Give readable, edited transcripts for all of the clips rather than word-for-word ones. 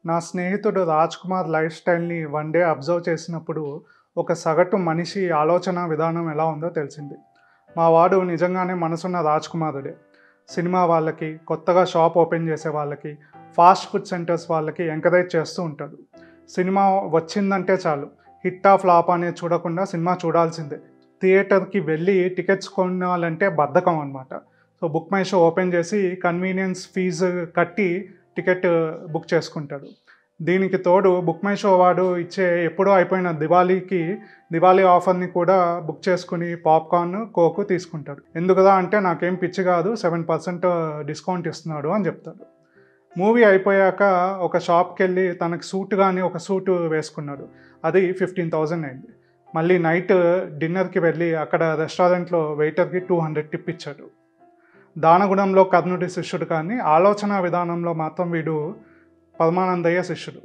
నా స్నేహితుడు రాజ్ కుమార్ లైఫ్ స్టైల్‌ని వన్ డే అబ్జర్వ్ చేసినప్పుడు, ఒక సగటు మనిషి ఆలోచన విధానం ఎలా ఉందో తెలిసింది. మా వాడు నిజంగానే మనసున్న రాజ్ కుమారుడే. సినిమా వాళ్ళకి, కొత్తగా షాప్ ఓపెన్ చేసే వాళ్ళకి, ఫాస్ట్ ఫుడ్ సెంటర్స్ వాళ్ళకి ఎంకరేజ్ చేస్తూ ఉంటాడు. సినిమా వచ్చిందంటే చాలు, హిట్టా ఫ్లాపా అనేది చూడకుండా సినిమా చూడాల్సిందే. థియేటర్‌కి వెళ్ళి టికెట్స్ కొనాలంటే బద్ధకం అనమాట. So, book my show open చేసి కన్వీనియన్స్ ఫీజు కట్టి టికెట్ బుక్ చేసుకుంటాడు. దీనికి తోడు బుక్ మై షో వాడు ఇచ్చే ఎప్పుడో అయిపోయిన దివాళీ ఆఫర్‌ని కూడా బుక్ చేసుకొని పాప్‌కార్న్, కోక్ తీసుకుంటాడు. ఎందుకురా అంటే నాకేం పిచ్చి కాదు, 7% డిస్కౌంట్ ఇస్తున్నాడు అని చెప్తాడు. మూవీ అయిపోయాక ఒక షాప్‌కెళ్ళి తనకి ఒక సూట్ వేసుకున్నాడు. అది 15,000 అయింది. మళ్ళీ నైట్ డిన్నర్‌కి వెళ్ళి అక్కడ రెస్టారెంట్‌లో వెయిటర్‌కి 200 టిప్ ఇచ్చాడు. దానగుణంలో కర్ణుడి శిష్యుడు కానీ ఆలోచన విధానంలో మాత్రం వీడు పరమానందయ్య శిష్యుడు.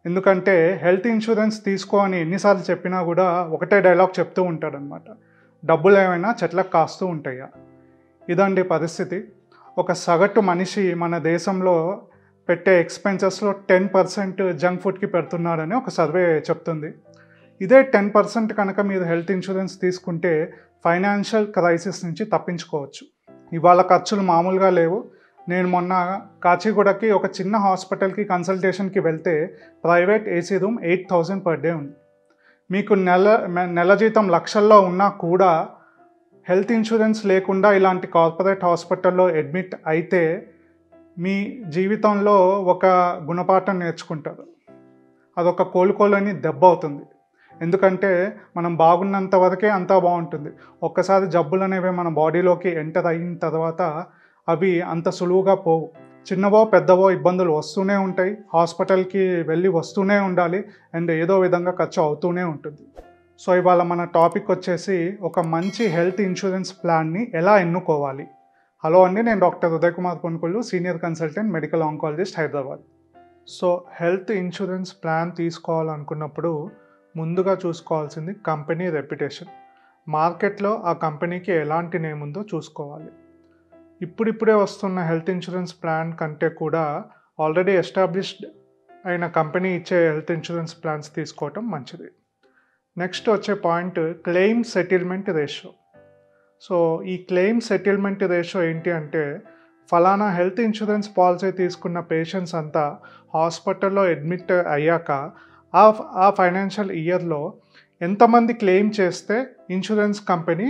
ఎందుకంటే హెల్త్ ఇన్సూరెన్స్ తీసుకో అని ఎన్నిసార్లు చెప్పినా కూడా ఒకటే డైలాగ్ చెప్తూ ఉంటాడనమాట. డబ్బులు ఏమైనా చెట్లకు కాస్తూ ఉంటాయా? ఇదండి పరిస్థితి. ఒక సగటు మనిషి మన దేశంలో పెట్టే ఎక్స్పెన్సెస్లో 10% జంక్ ఫుడ్కి పెడుతున్నాడని ఒక సర్వే చెప్తుంది. ఇదే 10% కనుక మీరు హెల్త్ ఇన్సూరెన్స్ తీసుకుంటే ఫైనాన్షియల్ క్రైసిస్ నుంచి తప్పించుకోవచ్చు. ఇవాళ ఖర్చులు మామూలుగా లేవు. నేను మొన్న కాచిగూడకి ఒక చిన్న హాస్పిటల్కి కన్సల్టేషన్కి వెళ్తే private AC room 8,000 per day ఉంది. మీకు నెల జీతం లక్షల్లో ఉన్నా కూడా హెల్త్ ఇన్సూరెన్స్ లేకుండా ఇలాంటి కార్పొరేట్ హాస్పిటల్లో అడ్మిట్ అయితే మీ జీవితంలో ఒక గుణపాఠం నేర్చుకుంటారు. అదొక కోలుకోలేని దెబ్బ అవుతుంది. ఎందుకంటే మనం బాగున్నంత వరకే అంతా బాగుంటుంది. ఒక్కసారి జబ్బులు అనేవి మన బాడీలోకి ఎంటర్ అయిన తర్వాత అవి అంత సులువుగా పోవు. చిన్నవో పెద్దవో ఇబ్బందులు వస్తూనే ఉంటాయి. హాస్పిటల్కి వెళ్ళి వస్తూనే ఉండాలి. అండ్ ఏదో విధంగా ఖర్చు అవుతూనే ఉంటుంది. సో, ఇవాళ మన టాపిక్ వచ్చేసి ఒక మంచి హెల్త్ ఇన్సూరెన్స్ ప్లాన్ని ఎలా ఎన్నుకోవాలి. హలో అండి, నేను doctor Uday Kumar Konukollu, senior consultant, medical oncologist, Hyderabad. So, health insurance plan తీసుకోవాలనుకున్నప్పుడు ముందుగా చూసుకోవాల్సింది కంపెనీ రెప్యుటేషన్. మార్కెట్లో ఆ కంపెనీకి ఎలాంటి నేమ్ ఉందో చూసుకోవాలి. ఇప్పుడిప్పుడే వస్తున్న హెల్త్ ఇన్సూరెన్స్ ప్లాన్ కంటే కూడా ఆల్రెడీ ఎస్టాబ్లిష్డ్ అయిన కంపెనీ ఇచ్చే హెల్త్ ఇన్సూరెన్స్ ప్లాన్స్ తీసుకోవటం మంచిది. నెక్స్ట్ వచ్చే point claim settlement ratio. So, ఈ క్లెయిమ్ సెటిల్మెంట్ రేషియో ఏంటి అంటే, ఫలానా హెల్త్ ఇన్సూరెన్స్ పాలసీ తీసుకున్న పేషెంట్స్ అంతా హాస్పిటల్లో అడ్మిట్ అయ్యాక ఆ ఫైనాన్షియల్ ఇయర్లో ఎంతమంది క్లెయిమ్ చేస్తే ఇన్సూరెన్స్ కంపెనీ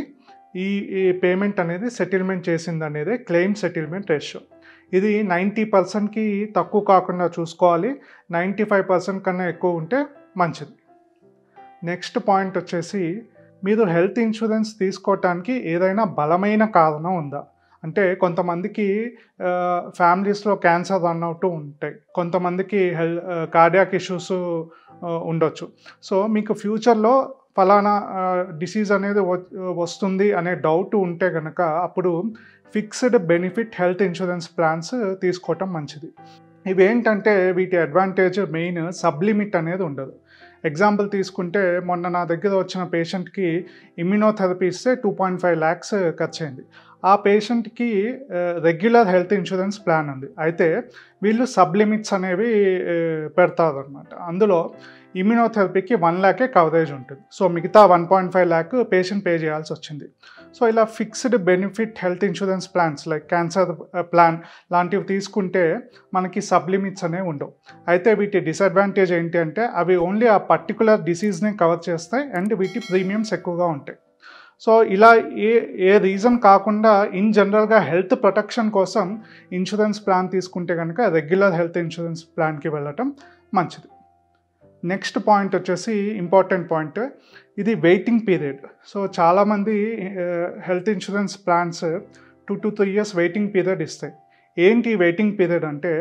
ఈ పేమెంట్ అనేది సెటిల్మెంట్ చేసింది అనేది క్లెయిమ్ సెటిల్మెంట్ రేషియో. ఇది 90%కి తక్కువ కాకుండా చూసుకోవాలి. 95% కన్నా ఎక్కువ ఉంటే మంచిది. నెక్స్ట్ పాయింట్ వచ్చేసి, మీరు హెల్త్ ఇన్సూరెన్స్ తీసుకోవటానికి ఏదైనా బలమైన కారణం ఉందా? అంటే కొంతమందికి ఫ్యామిలీస్లో క్యాన్సర్ రన్ అవుతూ ఉంటాయి. కొంతమందికి కార్డియాక్ ఇష్యూస్ ఉండొచ్చు. సో, మీకు ఫ్యూచర్లో ఫలానా డిసీజ్ అనేది వస్తుంది అనే డౌట్ ఉంటే కనుక అప్పుడు fixed benefit health insurance plans తీసుకోవటం మంచిది. ఇవేంటంటే వీటి అడ్వాంటేజ్ మెయిన్ సబ్లిమిట్ అనేది ఉండదు. ఎగ్జాంపుల్ తీసుకుంటే మొన్న నా దగ్గర వచ్చిన పేషెంట్కి ఇమ్యునోథెరపీ ఇస్తే 2.5 lakhs ఖర్చు అయింది. ఆ పేషెంట్కి రెగ్యులర్ హెల్త్ ఇన్సూరెన్స్ ప్లాన్ ఉంది. అయితే వీళ్ళు సబ్లిమిట్స్ అనేవి పెడతారనమాట. అందులో ఇమ్యునోథెరపీకి 1 lakh కవరేజ్ ఉంటుంది. సో, మిగతా 1.5 lakh పేషెంట్ పే చేయాల్సి వచ్చింది. సో, ఇలా fixed benefit health insurance plans like cancer plan లాంటివి తీసుకుంటే మనకి సబ్లిమిట్స్ అనేవి ఉండవు. అయితే వీటి డిసడ్వాంటేజ్ ఏంటి అంటే అవి ఓన్లీ ఆ పర్టికులర్ డిసీజ్ని కవర్ చేస్తాయి అండ్ వీటి ప్రీమియమ్స్ ఎక్కువగా ఉంటాయి. సో, ఇలా ఏ రీజన్ కాకుండా ఇన్ జనరల్గా హెల్త్ ప్రొటెక్షన్ కోసం ఇన్సూరెన్స్ ప్లాన్ తీసుకుంటే కనుక రెగ్యులర్ హెల్త్ ఇన్సూరెన్స్ ప్లాన్కి వెళ్ళటం మంచిది. నెక్స్ట్ పాయింట్ వచ్చేసి ఇంపార్టెంట్ పాయింట్, ఇది వెయిటింగ్ పీరియడ్. సో, చాలామంది health insurance plans 2 to 3 years waiting period ఇస్తాయి. ఏంటి వెయిటింగ్ పీరియడ్ అంటే,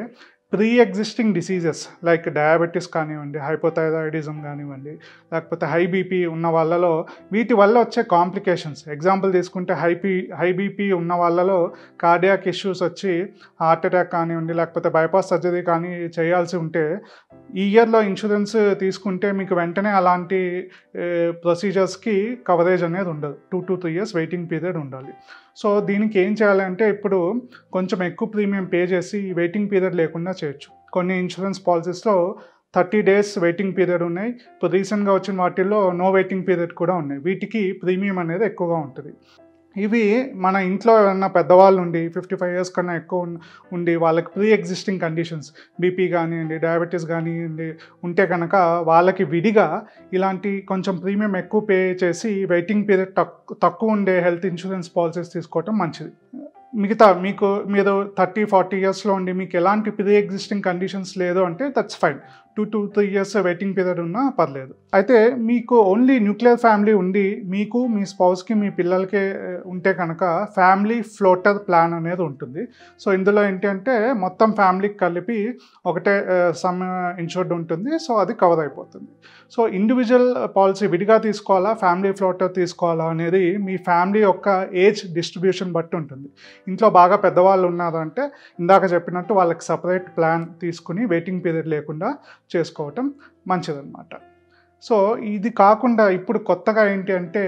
pre existing diseases like diabetes కానివ్వండి, హైపోథైరాయిడిజం కానివ్వండి, లేకపోతే హై బీపీ ఉన్న వాళ్ళలో వీటి వల్ల వచ్చే కాంప్లికేషన్స్. ఎగ్జాంపుల్ తీసుకుంటే హై బీపీ ఉన్న వాళ్ళలో కార్డియాక్ ఇష్యూస్ వచ్చి హార్ట్ అటాక్ కానివ్వండి, లేకపోతే బైపాస్ సర్జరీ కానీ చేయాల్సి ఉంటే ఈ ఇయర్లో ఇన్సూరెన్స్ తీసుకుంటే మీకు వెంటనే అలాంటి ప్రొసీజర్స్కి కవరేజ్ అనేది ఉండదు. 2 to 3 years వెయిటింగ్ పీరియడ్ ఉండాలి. సో, దీనికి ఏం చేయాలంటే ఇప్పుడు కొంచెం ఎక్కువ ప్రీమియం పే చేసి వెయిటింగ్ పీరియడ్ లేకుండా చేయొచ్చు. కొన్ని ఇన్సూరెన్స్ పాలసీస్లో 30 డేస్ వెయిటింగ్ పీరియడ్ ఉన్నాయి. ఇప్పుడు రీసెంట్గా వచ్చిన వాటిల్లో నో వెయిటింగ్ పీరియడ్ కూడా ఉన్నాయి. వీటికి ప్రీమియం అనేది ఎక్కువగా ఉంటుంది. ఇవి మన ఇంట్లో ఏమన్నా పెద్దవాళ్ళు ఉండి 55 ఇయర్స్ కన్నా ఎక్కువ ఉండి వాళ్ళకి ప్రీ ఎగ్జిస్టింగ్ కండిషన్స్ బీపీ కానివ్వండి, డయాబెటీస్ కానివ్వండి ఉంటే కనుక వాళ్ళకి విడిగా ఇలాంటి కొంచెం ప్రీమియం ఎక్కువ పే చేసి వెయిటింగ్ పీరియడ్ తక్కువ ఉండే హెల్త్ ఇన్సూరెన్స్ పాలసీస్ తీసుకోవటం మంచిది. మిగతా మీరు 30-40 ఇయర్స్లో ఉండి మీకు ఎలాంటి ప్రీ ఎగ్జిస్టింగ్ కండిషన్స్ లేదు అంటే that's fine. 2-3 years waiting period ఉన్నా పర్లేదు. అయితే మీకు ఓన్లీ న్యూక్లియర్ ఫ్యామిలీ ఉండి మీకు మీ స్పౌస్కి మీ పిల్లలకి ఉంటే కనుక ఫ్యామిలీ ఫ్లోటర్ ప్లాన్ అనేది ఉంటుంది. సో ఇందులో ఏంటి అంటే మొత్తం ఫ్యామిలీకి కలిపి ఒకటే సమ్ ఇన్సూర్డ్ ఉంటుంది. సో అది కవర్ అయిపోతుంది. సో ఇండివిజువల్ పాలసీ విడిగా తీసుకోవాలా, ఫ్యామిలీ ఫ్లోటర్ తీసుకోవాలా అనేది మీ ఫ్యామిలీ యొక్క ఏజ్ డిస్ట్రిబ్యూషన్ బట్టి ఉంటుంది. ఇంట్లో బాగా పెద్దవాళ్ళు ఉన్నారు అంటే ఇందాక చెప్పినట్టు వాళ్ళకి సపరేట్ ప్లాన్ తీసుకుని వెయిటింగ్ పీరియడ్ లేకుండా చేసుకోవటం మంచిదన్నమాట. సో ఇది కాకుండా ఇప్పుడు కొత్తగా ఏంటి అంటే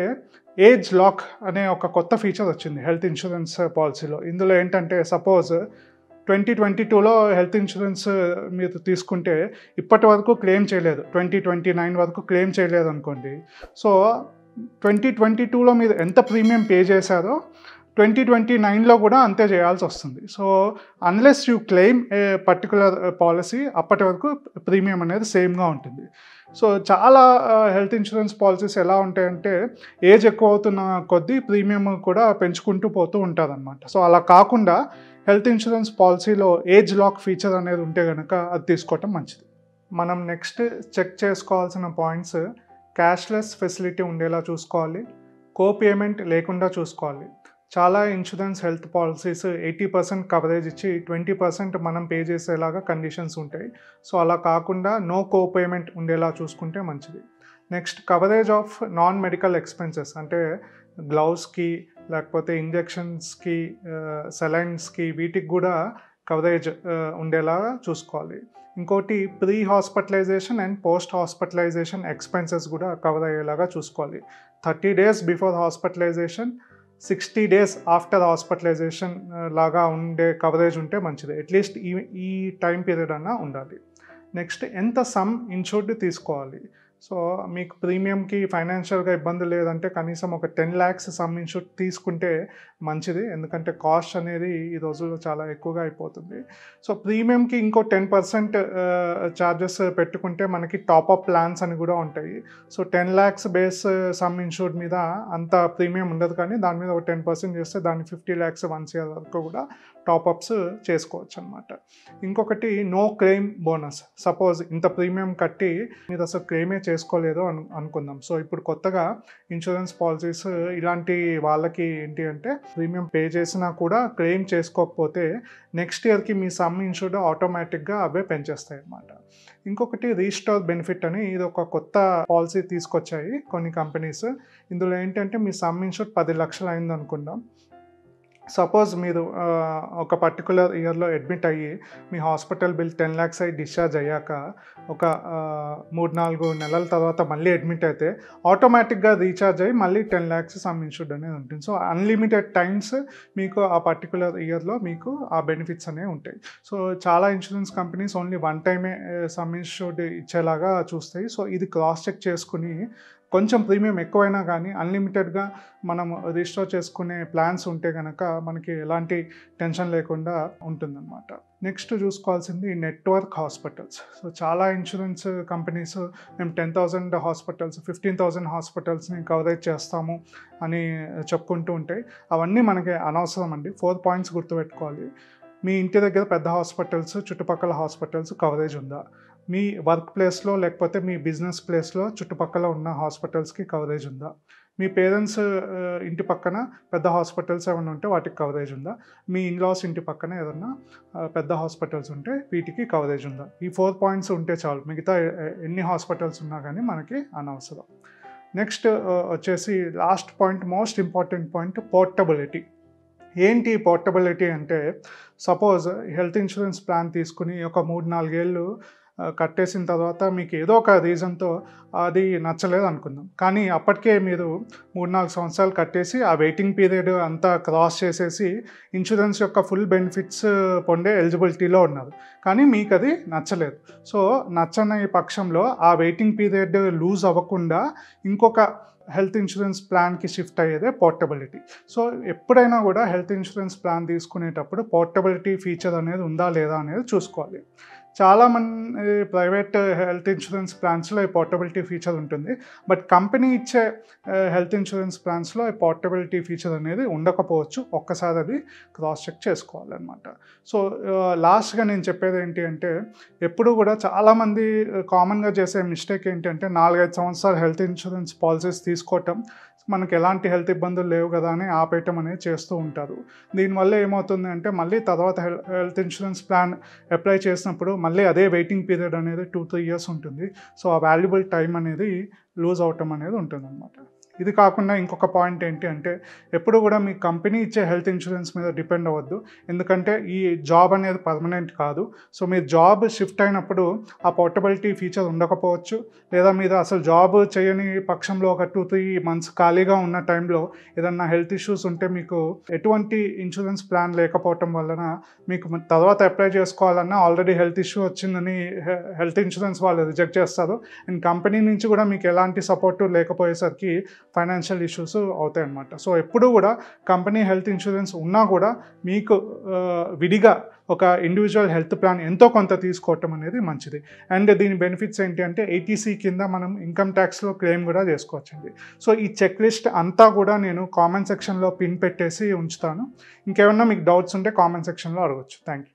ఏజ్ లాక్ అనే ఒక కొత్త ఫీచర్ వచ్చింది హెల్త్ ఇన్సూరెన్స్ పాలసీలో. ఇందులో ఏంటంటే సపోజ్ 2022లో హెల్త్ ఇన్సూరెన్స్ మీరు తీసుకుంటే ఇప్పటి వరకు క్లెయిమ్ చేయలేదు, 2029 వరకు క్లెయిమ్ చేయలేదు అనుకోండి. సో 2022లో మీరు ఎంత ప్రీమియం పే చేశారో 2029లో కూడా అంతే చేయాల్సి వస్తుంది. So unless you claim A particular policy అప్పటి వరకు ప్రీమియం అనేది సేమ్గా ఉంటుంది. సో చాలా హెల్త్ ఇన్సూరెన్స్ పాలసీస్ ఎలా ఉంటాయంటే ఏజ్ ఎక్కువ అవుతున్న కొద్దీ ప్రీమియం కూడా పెంచుకుంటూ పోతూ ఉంటుందన్నమాట. సో అలా కాకుండా హెల్త్ ఇన్సూరెన్స్ పాలసీలో ఏజ్ లాక్ ఫీచర్ అనేది ఉంటే కనుక అది తీసుకోవటం మంచిది. మనం నెక్స్ట్ చెక్ చేసుకోవాల్సిన పాయింట్స్ క్యాష్లెస్ ఫెసిలిటీ ఉండేలా చూసుకోవాలి, కోపేమెంట్ లేకుండా చూసుకోవాలి. చాలా ఇన్సూరెన్స్ హెల్త్ పాలసీస్ 80% కవరేజ్ ఇచ్చి 20% మనం పే చేసేలాగా కండిషన్స్ ఉంటాయి. సో అలా కాకుండా నో కోపేమెంట్ ఉండేలా చూసుకుంటే మంచిది. Next coverage of non medical expenses అంటే గ్లౌస్కి లేకపోతే ఇంజెక్షన్స్కి సెలైన్స్కి వీటికి కూడా కవరేజ్ ఉండేలాగా చూసుకోవాలి. ఇంకోటి pre hospitalisation and post hospitalisation expenses కూడా కవర్ అయ్యేలాగా చూసుకోవాలి. 30 days before hospitalisation, 60 days after hospitalisation లాగా ఉండే కవరేజ్ ఉంటే మంచిది. అట్లీస్ట్ ఈ టైం పీరియడ్ అన్నా ఉండాలి. నెక్స్ట్ ఎంత సమ్ ఇన్సూర్డ్ తీసుకోవాలి. సో మీకు ప్రీమియంకి ఫైనాన్షియల్గా ఇబ్బంది లేదంటే కనీసం ఒక 10 lakhs సమ్ ఇన్సూర్డ్ తీసుకుంటే మంచిది. ఎందుకంటే కాస్ట్ అనేది ఈ రోజుల్లో చాలా ఎక్కువగా అయిపోతుంది. సో ప్రీమియంకి ఇంకో 10% ఛార్జెస్ పెట్టుకుంటే మనకి టాప్అప్ ప్లాన్స్ అని కూడా ఉంటాయి. So 10 lakhs base some insured మీద అంత ప్రీమియం ఉండదు, కానీ దాని మీద ఒక 10% చేస్తే దాన్ని 50 lakhs 1 year వరకు కూడా టాప్అప్స్ చేసుకోవచ్చు అనమాట. ఇంకొకటి నో క్లెయిమ్ బోనస్. సపోజ్ ఇంత ప్రీమియం కట్టి మీరు అసలు క్లెయిమే చేసుకోలేదు అనుకుందాం. సో ఇప్పుడు కొత్తగా ఇన్సూరెన్స్ పాలసీస్ ఇలాంటి వాళ్ళకి ఏంటి అంటే ప్రీమియం పే చేసినా కూడా క్లెయిమ్ చేసుకోకపోతే నెక్స్ట్ ఇయర్కి మీ సమ్ ఇన్సూర్డ్ ఆటోమేటిక్గా అవే పెంచేస్తాయి అన్నమాట. ఇంకొకటి రీస్టోర్ బెనిఫిట్ అని ఇది ఒక కొత్త పాలసీ తీసుకొచ్చాయి కొన్ని కంపెనీస్. ఇందులో ఏంటంటే మీ సమ్ ఇన్సూర్డ్ 10 లక్షలు అయింది అనుకుందాం. సపోజ్ మీరు ఒక పర్టికులర్ ఇయర్లో అడ్మిట్ అయ్యి మీ హాస్పిటల్ బిల్ 10 lakhs అయ్యి డిశ్చార్జ్ అయ్యాక ఒక 3-4 నెలల తర్వాత మళ్ళీ అడ్మిట్ అయితే ఆటోమేటిక్గా రీఛార్జ్ అయ్యి మళ్ళీ 10 lakhs సమ్ ఇన్సూర్డ్ అనేది ఉంటుంది. సో అన్లిమిటెడ్ టైమ్స్ మీకు ఆ పర్టికులర్ ఇయర్లో మీకు ఆ బెనిఫిట్స్ అనేవి ఉంటాయి. సో చాలా ఇన్సూరెన్స్ కంపెనీస్ ఓన్లీ వన్ టైమే సమ్ ఇన్సూర్డ్ ఇచ్చేలాగా చూస్తాయి. సో ఇది క్రాస్ చెక్ చేసుకుని కొంచెం ప్రీమియం ఎక్కువైనా కానీ అన్లిమిటెడ్గా మనం రిజిస్టర్ చేసుకునే ప్లాన్స్ ఉంటే కనుక మనకి ఎలాంటి టెన్షన్ లేకుండా ఉంటుందన్నమాట. నెక్స్ట్ చూసుకోవాల్సింది నెట్వర్క్ హాస్పిటల్స్. సో చాలా ఇన్సూరెన్స్ కంపెనీస్ మేము 10,000 హాస్పిటల్స్ 15,000 హాస్పిటల్స్ని కవరేజ్ చేస్తాము అని చెప్పుకుంటూ ఉంటాయి. అవన్నీ మనకి అనవసరం అండి. 4 points గుర్తుపెట్టుకోవాలి. మీ ఇంటి దగ్గర పెద్ద హాస్పిటల్స్, చుట్టుపక్కల హాస్పిటల్స్ కవరేజ్ ఉందా? మీ వర్క్ ప్లేస్లో లేకపోతే మీ బిజినెస్ ప్లేస్లో చుట్టుపక్కల ఉన్న హాస్పిటల్స్కి కవరేజ్ ఉందా? మీ పేరెంట్స్ ఇంటి పక్కన పెద్ద హాస్పిటల్స్ ఏమైనా ఉంటే వాటికి కవరేజ్ ఉందా? మీ ఇన్లాస్ ఇంటి పక్కన ఏదన్నా పెద్ద హాస్పిటల్స్ ఉంటే వీటికి కవరేజ్ ఉందా? ఈ 4 points ఉంటే చాలు. మిగతా ఎన్ని హాస్పిటల్స్ ఉన్నా కానీ మనకి అనవసరం. నెక్స్ట్ వచ్చేసి last point, most important point, portability. ఏంటి పోర్టబిలిటీ అంటే సపోజ్ హెల్త్ ఇన్సూరెన్స్ ప్లాన్ తీసుకుని ఒక 3-4 ఏళ్ళు కట్టేసిన తర్వాత మీకు ఏదో ఒక రీజన్‌తో అది నచ్చలేదు అనుకుందాం. కానీ అప్పటికే మీరు 3, 4 సంవత్సరాలు కట్టేసి ఆ వెయిటింగ్ పీరియడ్ అంతా క్రాస్ చేసేసి ఇన్స్యూరెన్స్ యొక్క ఫుల్ బెనిఫిట్స్ పొందే ఎలిజిబిలిటీలో ఉన్నారు. కానీ మీకది నచ్చలేదు. సో, నచ్చని పక్షంలో ఆ వెయిటింగ్ పీరియడ్ లూజ్ అవ్వకుండా ఇంకొక హెల్త్ ఇన్సూరెన్స్ ప్లాన్‌కి షిఫ్ట్ అయ్యేదే పోర్టబిలిటీ. సో, ఎప్పుడైనా కూడా హెల్త్ ఇన్సూరెన్స్ ప్లాన్ తీసుకునేటప్పుడు పోర్టబిలిటీ ఫీచర్ అనేది ఉందా లేదా అనేది చూసుకోవాలి. చాలామంది ప్రైవేట్ హెల్త్ ఇన్సూరెన్స్ ప్లాన్స్‌లో ఈ పోర్టబిలిటీ ఫీచర్ ఉంటుంది. బట్ కంపెనీ ఇచ్చే హెల్త్ ఇన్సూరెన్స్ ప్లాన్స్‌లో ఈ పోర్టబిలిటీ ఫీచర్ అనేది ఉండకపోవచ్చు. ఒక్కసారి అది క్రాస్ చెక్ చేసుకోవాలన్నమాట. సో, లాస్ట్‌గా నేను చెప్పేది ఏంటి అంటే, ఎప్పుడు కూడా చాలామంది కామన్‌గా చేసే మిస్టేక్ ఏంటంటే 4, 5 సంవత్సరాలు హెల్త్ ఇన్సూరెన్స్ పాలిసీస్ తీసుకోవటం, మనకి ఎలాంటి హెల్త్ ఇబ్బందులు లేవు కదా అని ఆపేయటం అనేది చేస్తూ ఉంటారు. దీనివల్ల ఏమవుతుంది అంటే మళ్ళీ తర్వాత హెల్త్ ఇన్సూరెన్స్ ప్లాన్ అప్లై చేసినప్పుడు మళ్ళీ అదే వెయిటింగ్ పీరియడ్ అనేది 2, 3 ఇయర్స్ ఉంటుంది. సో, ఆ వాల్యుబుల్ టైం అనేది లూజ్ అవ్వటం అనేది ఉంటుందన్నమాట. ఇది కాకుండా ఇంకొక పాయింట్ ఏంటి అంటే, ఎప్పుడు కూడా మీ కంపెనీ ఇచ్చే హెల్త్ ఇన్సూరెన్స్ మీద డిపెండ్ అవ్వద్దు. ఎందుకంటే ఈ జాబ్ అనేది పర్మనెంట్ కాదు. సో, మీరు జాబ్ షిఫ్ట్ అయినప్పుడు ఆ పోర్టబిలిటీ ఫీచర్ ఉండకపోవచ్చు. లేదా మీరు అసలు జాబ్ చేయని పక్షంలో ఒక 2, 3 మంత్స్ ఖాళీగా ఉన్న టైంలో ఏదన్నా హెల్త్ ఇష్యూస్ ఉంటే మీకు ఎటువంటి ఇన్సూరెన్స్ ప్లాన్ లేకపోవటం వలన మీకు తర్వాత అప్లై చేసుకోవాలన్నా ఆల్రెడీ హెల్త్ ఇష్యూ వచ్చిందని హెల్త్ ఇన్సూరెన్స్ వాళ్ళు రిజెక్ట్ చేస్తారు. అండ్ కంపెనీ నుంచి కూడా మీకు ఎలాంటి సపోర్టు లేకపోయేసరికి ఫైనాన్షియల్ ఇష్యూస్ అవుతాయన్నమాట. సో, ఎప్పుడూ కూడా కంపెనీ హెల్త్ ఇన్సూరెన్స్ ఉన్నా కూడా మీకు విడిగా ఒక ఇండివిజువల్ హెల్త్ ప్లాన్ ఎంతో కొంత తీసుకోవటం అనేది మంచిది. అండ్ దీని బెనిఫిట్స్ ఏంటి అంటే 80C కింద మనం ఇన్కమ్ ట్యాక్స్‌లో క్లెయిమ్ కూడా చేసుకోవచ్చండి. సో, ఈ చెక్ లిస్ట్ అంతా కూడా నేను కామెంట్ సెక్షన్‌లో పిన్ పెట్టేసి ఉంచుతాను. ఇంకేమన్నా మీకు డౌట్స్ ఉంటే కామెంట్ సెక్షన్‌లో అడగొచ్చు. Thank you.